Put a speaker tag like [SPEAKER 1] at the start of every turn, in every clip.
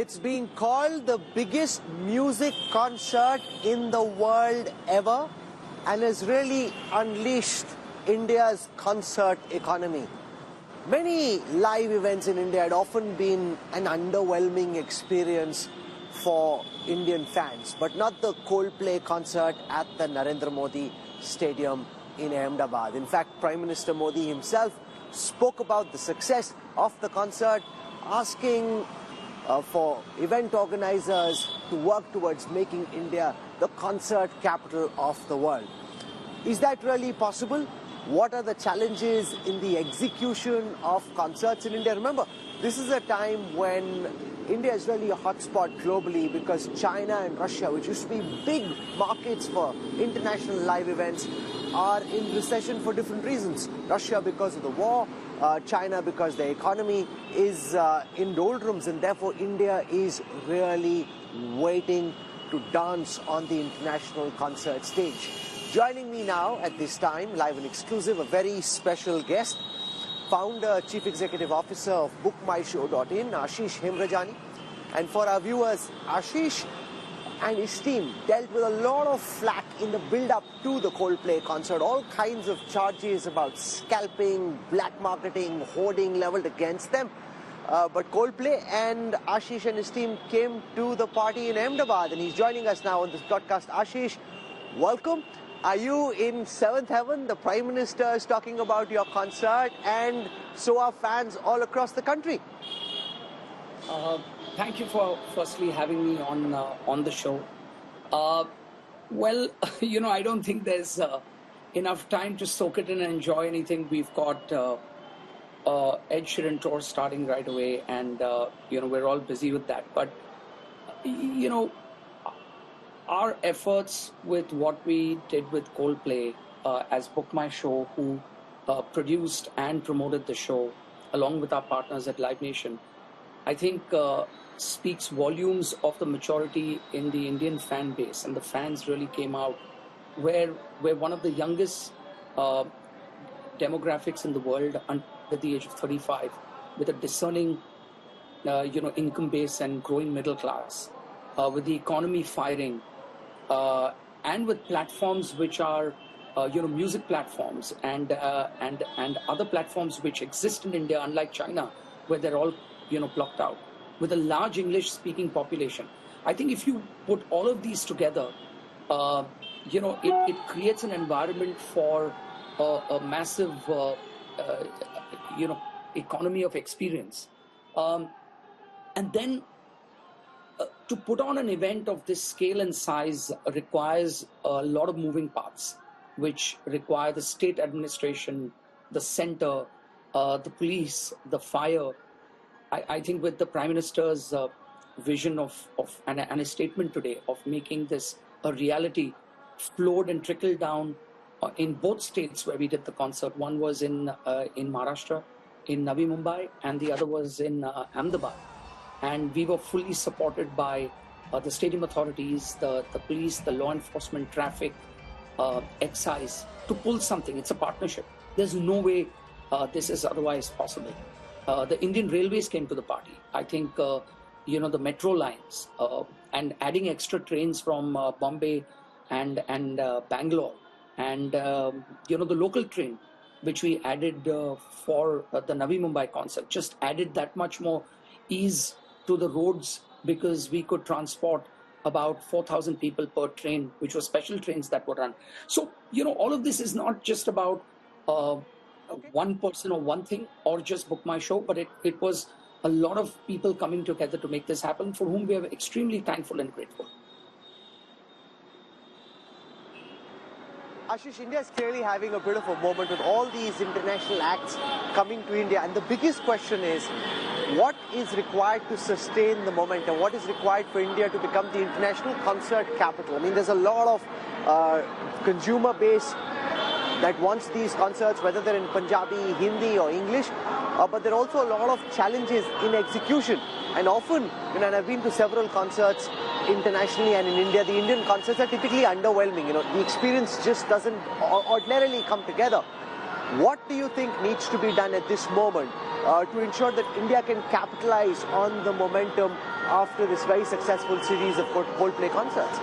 [SPEAKER 1] It's been called the biggest music concert in the world ever and has really unleashed India's concert economy. Many live events in India had often been an underwhelming experience for Indian fans, but not the Coldplay concert at the Narendra Modi Stadium in Ahmedabad. In fact, Prime Minister Modi himself spoke about the success of the concert, asking for event organizers to work towards making India the concert capital of the world. Is that really possible? What are the challenges in the execution of concerts in India? Remember, this is a time when India is really a hotspot globally because China and Russia, which used to be big markets for international live events, are in recession for different reasons. Russia because of the war, China because their economy is in doldrums, and therefore India is really waiting to dance on the international concert stage. Joining me now at this time, live and exclusive, a very special guest, founder, Chief Executive Officer of Bookmyshow.in, Ashish Himrajani. And for our viewers, Ashish and his team dealt with a lot of flack in the build-up to the Coldplay concert. All kinds of charges about scalping, black marketing, hoarding leveled against them. But Coldplay and Ashish and his team came to the party in Ahmedabad, and he's joining us now on this broadcast. Ashish, welcome. Are you in seventh heaven? The Prime Minister is talking about your concert, and so are fans all across the country.
[SPEAKER 2] Thank you for firstly having me on the show. Well, I don't think there's enough time to soak it in and enjoy anything. We've got Ed Sheeran tour starting right away, and we're all busy with that. But our efforts with what we did with Coldplay as Book My Show, who produced and promoted the show along with our partners at Live Nation, I think speaks volumes of the maturity in the Indian fan base, and the fans really came out. We're one of the youngest demographics in the world under the age of 35, with a discerning income base and growing middle class, with the economy firing, and with platforms which are music platforms and other platforms which exist in India, unlike China, where they're all blocked out, with a large English-speaking population. I think if you put all of these together, it creates an environment for a massive, economy of experience. And then to put on an event of this scale and size requires a lot of moving parts, which require the state administration, the center, the police, the fire. I think with the Prime Minister's vision and a statement today of making this a reality, flowed and trickled down in both states where we did the concert. One was in Maharashtra, in Navi Mumbai, and the other was in Ahmedabad. And we were fully supported by the stadium authorities, the police, the law enforcement, traffic, excise, to pull something. It's a partnership. There's no way this is otherwise possible. The Indian Railways came to the party. I think, the metro lines and adding extra trains from Bombay and Bangalore, and, the local train, which we added for the Navi Mumbai concert, just added that much more ease to the roads, because we could transport about 4,000 people per train, which were special trains that were run. So, all of this is not just about one person or one thing or just Book My Show, but it was a lot of people coming together to make this happen, for whom we are extremely thankful and grateful.
[SPEAKER 1] Ashish, India is clearly having a bit of a moment with all these international acts coming to India, and the biggest question is, what is required to sustain the momentum? What is required for India to become the international concert capital? I mean, there's a lot of consumer base that wants these concerts, whether they're in Punjabi, Hindi or English, but there are also a lot of challenges in execution. And often, and I've been to several concerts internationally and in India, the Indian concerts are typically underwhelming. The experience just doesn't ordinarily come together. What do you think needs to be done at this moment to ensure that India can capitalize on the momentum after this very successful series of Coldplay concerts?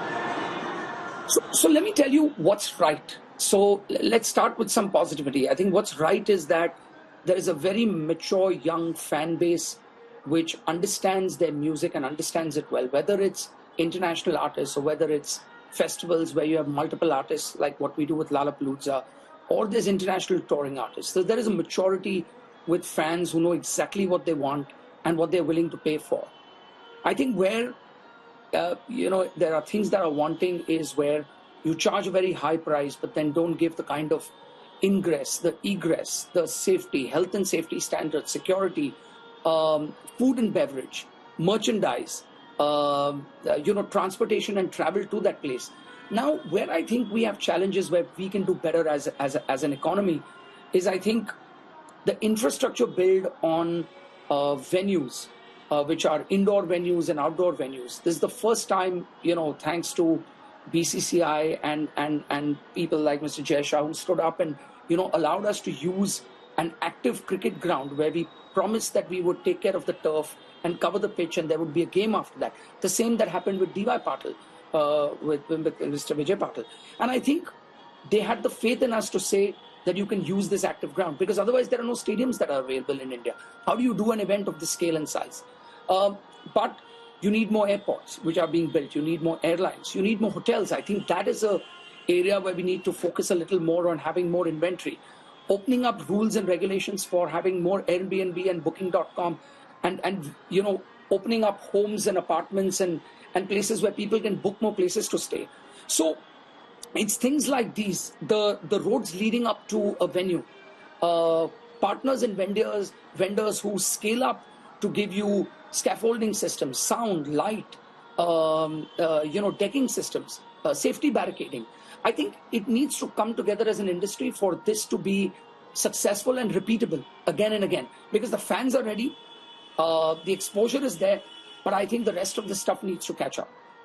[SPEAKER 2] So let me tell you what's right. So let's start with some positivity. I think what's right is that there is a very mature young fan base which understands their music and understands it well, whether it's international artists or whether it's festivals where you have multiple artists like what we do with Lollapalooza, or there's international touring artists. So there is a maturity with fans who know exactly what they want and what they're willing to pay for. I think where there are things that are wanting is where you charge a very high price, but then don't give the kind of ingress, the egress, the safety, health and safety standards, security, food and beverage, merchandise, transportation and travel to that place. Now, where I think we have challenges where we can do better as an economy is, I think, the infrastructure build on venues, which are indoor venues and outdoor venues. This is the first time, thanks to BCCI and people like Mr. Jay Shah, who stood up and, allowed us to use an active cricket ground where we promised that we would take care of the turf and cover the pitch, and there would be a game after that. The same that happened with D.Y. Patil, with Mr. Vijay Patil. And I think they had the faith in us to say that you can use this active ground, because otherwise there are no stadiums that are available in India. How do you do an event of this scale and size? But you need more airports, which are being built. You need more airlines. You need more hotels. I think that is an area where we need to focus a little more on having more inventory. Opening up rules and regulations for having more Airbnb and Booking.com, and opening up homes and apartments and places where people can book more places to stay. So it's things like these, the roads leading up to a venue, partners and vendors who scale up to give you scaffolding systems, sound, light, decking systems, safety barricading. I think it needs to come together as an industry for this to be successful and repeatable again and again, because the fans are ready, the exposure is there, but I think the rest of the stuff needs to catch up.